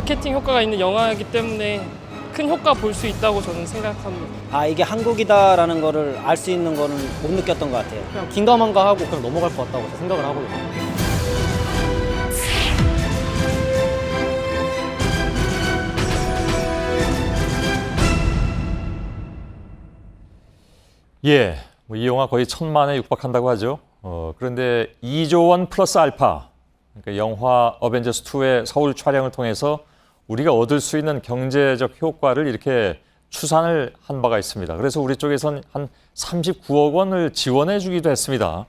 마케팅 효과가 있는 영화이기 때문에 큰 효과 볼 수 있다고 저는 생각합니다. 아, 이게 한국이다라는 거를 알 수 있는 거는 못 느꼈던 것 같아요. 그냥 긴가민가하고 그냥 넘어갈 것 같다고 생각을 하거든요. 예, 이 영화 거의 1,000만에 육박한다고 하죠. 그런데 2조 원 플러스 알파, 그러니까 영화 어벤져스 2의 서울 촬영을 통해서 우리가 얻을 수 있는 경제적 효과를 이렇게 추산을 한 바가 있습니다. 그래서 우리 쪽에선 한 39억 원을 지원해 주기도 했습니다.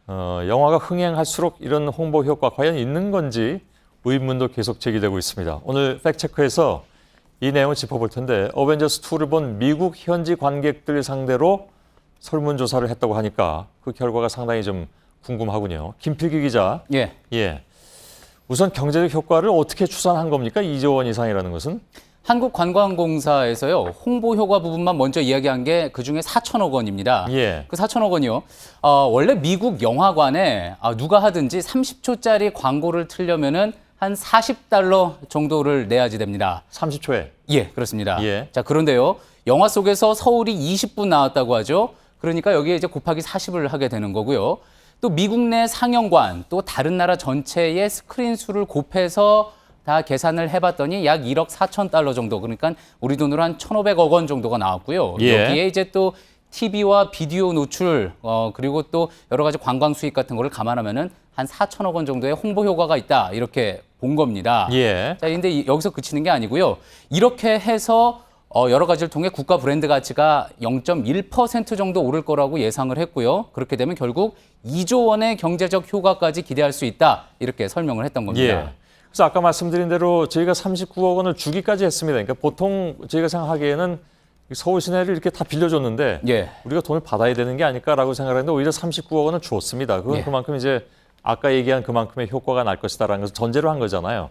영화가 흥행할수록 이런 홍보 효과 과연 있는 건지 의문도 계속 제기되고 있습니다. 오늘 팩트체크에서 이 내용을 짚어볼 텐데 어벤져스 2를 본 미국 현지 관객들 상대로 설문조사를 했다고 하니까 그 결과가 상당히 좀 궁금하군요. 김필기 기자. 예. 우선 경제적 효과를 어떻게 추산한 겁니까? 2조 원 이상이라는 것은? 한국관광공사에서요, 홍보 효과 부분만 먼저 이야기한 게 그중에 4천억 원입니다. 예. 그 4천억 원이요. 원래 미국 영화관에 누가 하든지 30초짜리 광고를 틀려면은 한 40달러 정도를 내야지 됩니다. 30초에? 예, 그렇습니다. 예. 자, 그런데요, 영화 속에서 서울이 20분 나왔다고 하죠. 그러니까 여기에 이제 곱하기 40을 하게 되는 거고요. 또 미국 내 상영관, 또 다른 나라 전체의 스크린 수를 곱해서 다 계산을 해봤더니 약 1억 4천 달러 정도, 그러니까 우리 돈으로 한 1,500억 원 정도가 나왔고요. 예. 여기에 이제 또 TV와 비디오 노출, 그리고 또 여러 가지 관광 수익 같은 거를 감안하면은 한 4천억 원 정도의 홍보 효과가 있다, 이렇게 본 겁니다. 예. 자, 근데 여기서 그치는 게 아니고요. 이렇게 해서 여러 가지를 통해 국가 브랜드 가치가 0.1% 정도 오를 거라고 예상을 했고요. 그렇게 되면 결국 2조 원의 경제적 효과까지 기대할 수 있다, 이렇게 설명을 했던 겁니다. 예. 그래서 아까 말씀드린 대로 저희가 39억 원을 주기까지 했습니다. 그러니까 보통 저희가 생각하기에는 서울 시내를 이렇게 다 빌려줬는데 예. 우리가 돈을 받아야 되는 게 아닐까라고 생각했는데 오히려 39억 원을 주었습니다. 그건 예. 그만큼 이제 아까 얘기한 그만큼의 효과가 날 것이다라는 것을 전제로 한 거잖아요.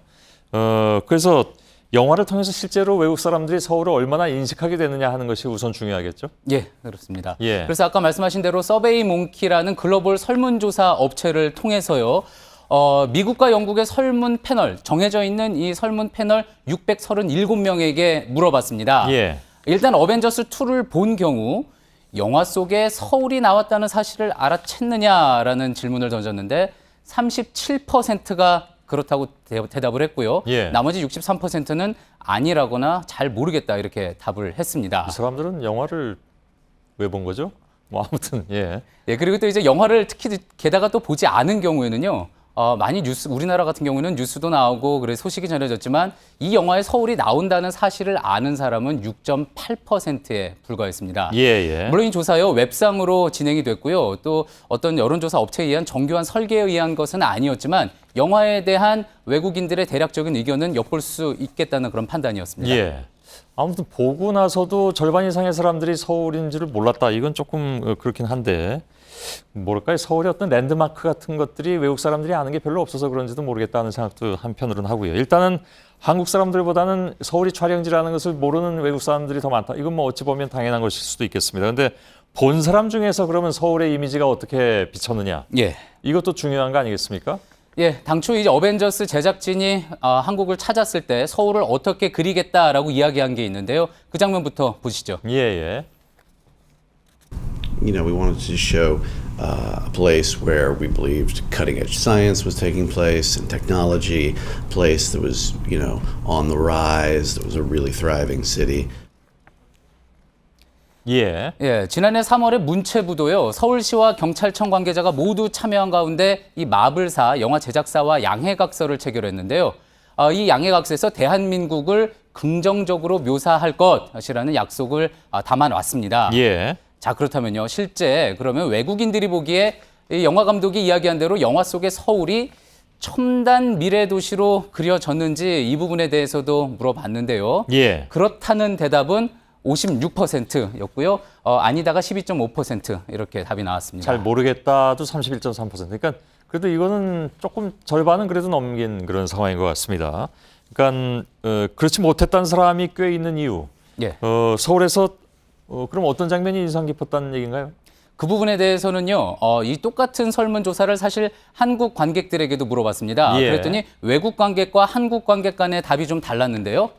그래서 영화를 통해서 실제로 외국 사람들이 서울을 얼마나 인식하게 되느냐 하는 것이 우선 중요하겠죠? 예, 그렇습니다. 예. 그래서 아까 말씀하신 대로 서베이 몽키라는 글로벌 설문조사 업체를 통해서요, 미국과 영국의 설문 패널, 정해져 있는 이 설문 패널 637명에게 물어봤습니다. 예. 일단 어벤져스 2를 본 경우 영화 속에 서울이 나왔다는 사실을 알아챘느냐라는 질문을 던졌는데 37%가 그렇다고 대답을 했고요. 예. 나머지 63%는 아니라거나 잘 모르겠다, 이렇게 답을 했습니다. 이 사람들은 영화를 왜 본 거죠? 뭐 아무튼 예. 예, 그리고 또 이제 영화를 특히 게다가 또 보지 않은 경우에는요, 많이 우리나라 같은 경우는 뉴스도 나오고 그래서 소식이 전해졌지만 이 영화에 서울이 나온다는 사실을 아는 사람은 6.8%에 불과했습니다. 예. 물론 이 조사요, 웹상으로 진행이 됐고요. 또 어떤 여론조사 업체에 의한 정교한 설계에 의한 것은 아니었지만 영화에 대한 외국인들의 대략적인 의견은 엿볼 수 있겠다는 그런 판단이었습니다. 예. 아무튼 보고 나서도 절반 이상의 사람들이 서울인지를 몰랐다. 이건 조금 그렇긴 한데 뭐랄까요? 서울의 어떤 랜드마크 같은 것들이 외국 사람들이 아는 게 별로 없어서 그런지도 모르겠다는 생각도 한편으로는 하고요. 일단은 한국 사람들보다는 서울이 촬영지라는 것을 모르는 외국 사람들이 더 많다. 이건 뭐 어찌 보면 당연한 것일 수도 있겠습니다. 그런데 본 사람 중에서 그러면 서울의 이미지가 어떻게 비쳤느냐? 예. 이것도 중요한 거 아니겠습니까? 예, 당초 이제 어벤져스 제작진이 한국을 찾았을 때 서울을 어떻게 그리겠다라고 이야기한 게 있는데요. 그 장면부터 보시죠. 예. You know, we wanted to show a place where we believed cutting-edge science was taking place and technology, a place that was, you know, on the rise, that was a really thriving city. 예. 예, 지난해 3월에 문체부도요, 서울시와 경찰청 관계자가 모두 참여한 가운데 이 마블사 영화 제작사와 양해각서를 체결했는데요. 이 양해각서에서 대한민국을 긍정적으로 묘사할 것이라는 약속을 담아놨습니다. 예. 자, 그렇다면요, 실제 그러면 외국인들이 보기에 이 영화 감독이 이야기한 대로 영화 속의 서울이 첨단 미래 도시로 그려졌는지 이 부분에 대해서도 물어봤는데요. 예. 그렇다는 대답은 56%였고요. 아니다가 12.5% 이렇게 답이 나왔습니다. 잘 모르겠다도 31.3%. 그러니까 그래도 이거는 조금 절반은 그래도 넘긴 그런 상황인 것 같습니다. 그러니까 그렇지 못했다는 사람이 꽤 있는 이유. 예. 서울에서 그럼 어떤 장면이 인상 깊었다는 얘기인가요? 그 부분에 대해서는요, 이 똑같은 설문조사를 사실 한국 관객들에게도 물어봤습니다. 예. 그랬더니 외국 관객과 한국 관객 간의 답이 좀 달랐는데요.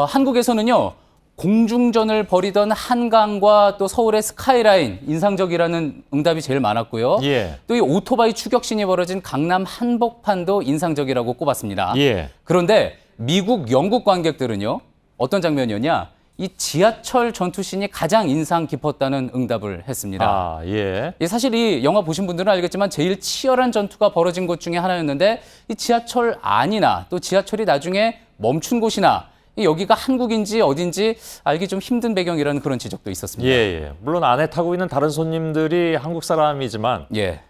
한국에서는요, 공중전을 벌이던 한강과 또 서울의 스카이라인 인상적이라는 응답이 제일 많았고요. 예. 또 이 오토바이 추격신이 벌어진 강남 한복판도 인상적이라고 꼽았습니다. 예. 그런데 미국, 영국 관객들은요, 어떤 장면이었냐? 이 지하철 전투신이 가장 인상 깊었다는 응답을 했습니다. 아, 예. 사실 이 영화 보신 분들은 알겠지만 제일 치열한 전투가 벌어진 곳 중에 하나였는데 이 지하철 안이나 또 지하철이 나중에 멈춘 곳이나 여기가 한국인지 어딘지 알기 좀 힘든 배경이라는 그런 지적도 있었습니다. 예, 예. 물론 안에 타고 있는 다른 손님들이 한국 사람이지만 예.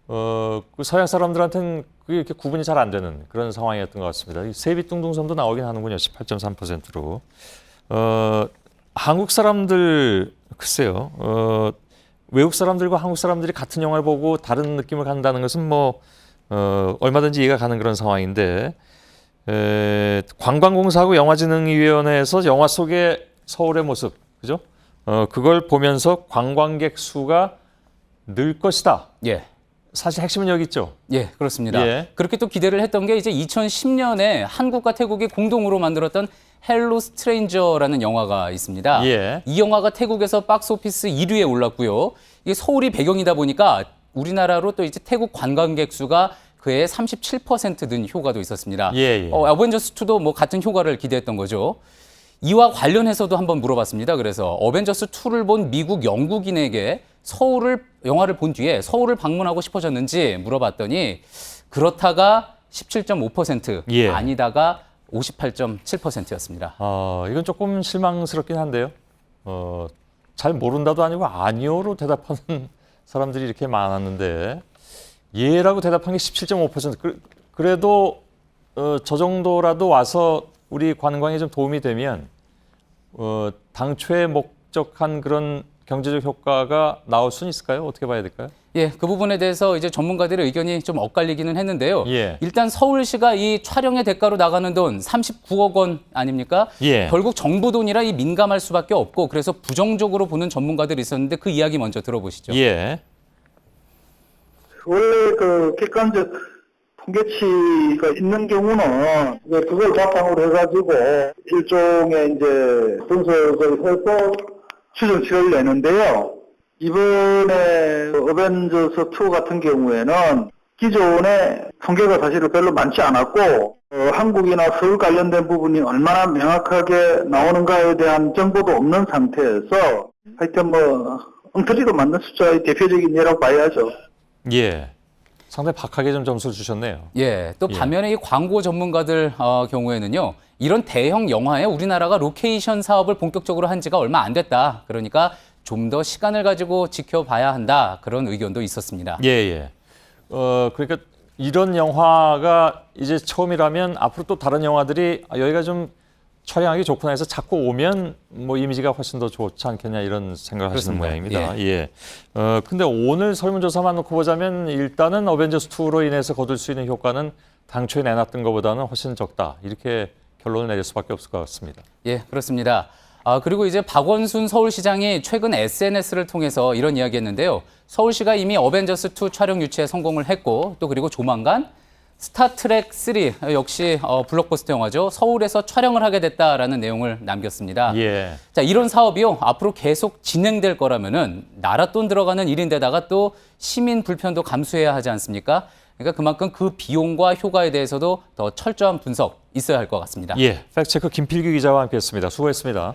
그 서양 사람들한테는 그게 이렇게 구분이 잘 안 되는 그런 상황이었던 것 같습니다. 이 세비뚱둥섬도 나오긴 하는군요. 18.3%로. 한국 사람들 글쎄요. 외국 사람들과 한국 사람들이 같은 영화를 보고 다른 느낌을 갖는다는 것은 뭐 얼마든지 이해가 가는 그런 상황인데 관광공사하고 영화진흥위원회에서 영화 속의 서울의 모습, 그죠? 그걸 보면서 관광객 수가 늘 것이다. 예. 사실 핵심은 여기 있죠. 예, 그렇습니다. 예. 그렇게 또 기대를 했던 게 이제 2010년에 한국과 태국이 공동으로 만들었던 헬로 스트레인저라는 영화가 있습니다. 예. 이 영화가 태국에서 박스오피스 1위에 올랐고요. 이게 서울이 배경이다 보니까 우리나라로 또 이제 태국 관광객 수가 그해 37% 는 효과도 있었습니다. 예, 예. 어벤져스2도 뭐 같은 효과를 기대했던 거죠. 이와 관련해서도 한번 물어봤습니다. 그래서 어벤져스2를 본 미국 영국인에게 영화를 본 뒤에 서울을 방문하고 싶어졌는지 물어봤더니 그렇다가 17.5%, 예. 아니다가 58.7%였습니다. 이건 조금 실망스럽긴 한데요. 잘 모른다도 아니고 아니요로 대답하는 사람들이 이렇게 많았는데 예라고 대답한 게 17.5%. 그래도 저 정도라도 와서 우리 관광에 좀 도움이 되면 당초에 목적한 그런 경제적 효과가 나올 수는 있을까요? 어떻게 봐야 될까요? 예, 그 부분에 대해서 이제 전문가들의 의견이 좀 엇갈리기는 했는데요. 예. 일단 서울시가 이 촬영의 대가로 나가는 돈 39억 원 아닙니까? 예. 결국 정부 돈이라 이 민감할 수밖에 없고 그래서 부정적으로 보는 전문가들이 있었는데 그 이야기 먼저 들어보시죠. 예. 원래 그 객관적 통계치가 있는 경우는 이제 그걸 바탕으로 해가지고 일종의 이제 분석을 해서 추정치를 내는데요. 이번에 어벤져스 2 같은 경우에는 기존의 통계가 사실은 별로 많지 않았고 한국이나 서울 관련된 부분이 얼마나 명확하게 나오는가에 대한 정보도 없는 상태에서 하여튼 뭐 엉터리로 만든 숫자의 대표적인 예라고 봐야죠. 예. 상당히 박하게 좀 점수를 주셨네요. 예, 또 반면에 이 광고 전문가들 경우에는요. 이런 대형 영화에 우리나라가 로케이션 사업을 본격적으로 한 지가 얼마 안 됐다. 그러니까 좀 더 시간을 가지고 지켜봐야 한다. 그런 의견도 있었습니다. 예, 예. 그러니까 이런 영화가 이제 처음이라면 앞으로 또 다른 영화들이 여기가 좀 촬영하기 좋구나 해서 자꾸 오면 뭐 이미지가 훨씬 더 좋지 않겠냐 이런 생각을 하시는 그렇습니다. 모양입니다. 예. 근데 오늘 설문조사만 놓고 보자면 일단은 어벤져스 2로 인해서 거둘 수 있는 효과는 당초에 내놨던 것보다는 훨씬 적다. 이렇게 결론을 내릴 수밖에 없을 것 같습니다. 예, 그렇습니다. 그리고 이제 박원순 서울시장이 최근 SNS를 통해서 이런 이야기했는데요. 서울시가 이미 어벤져스2 촬영 유치에 성공을 했고 또 그리고 조만간 스타트랙3 역시 블록버스터 영화죠. 서울에서 촬영을 하게 됐다라는 내용을 남겼습니다. 예. 자, 이런 사업이요. 앞으로 계속 진행될 거라면은 나라 돈 들어가는 일인데다가 또 시민 불편도 감수해야 하지 않습니까? 그러니까 그만큼 그 비용과 효과에 대해서도 더 철저한 분석 있어야 할 것 같습니다. 예. 팩트체크 김필규 기자와 함께했습니다. 수고했습니다.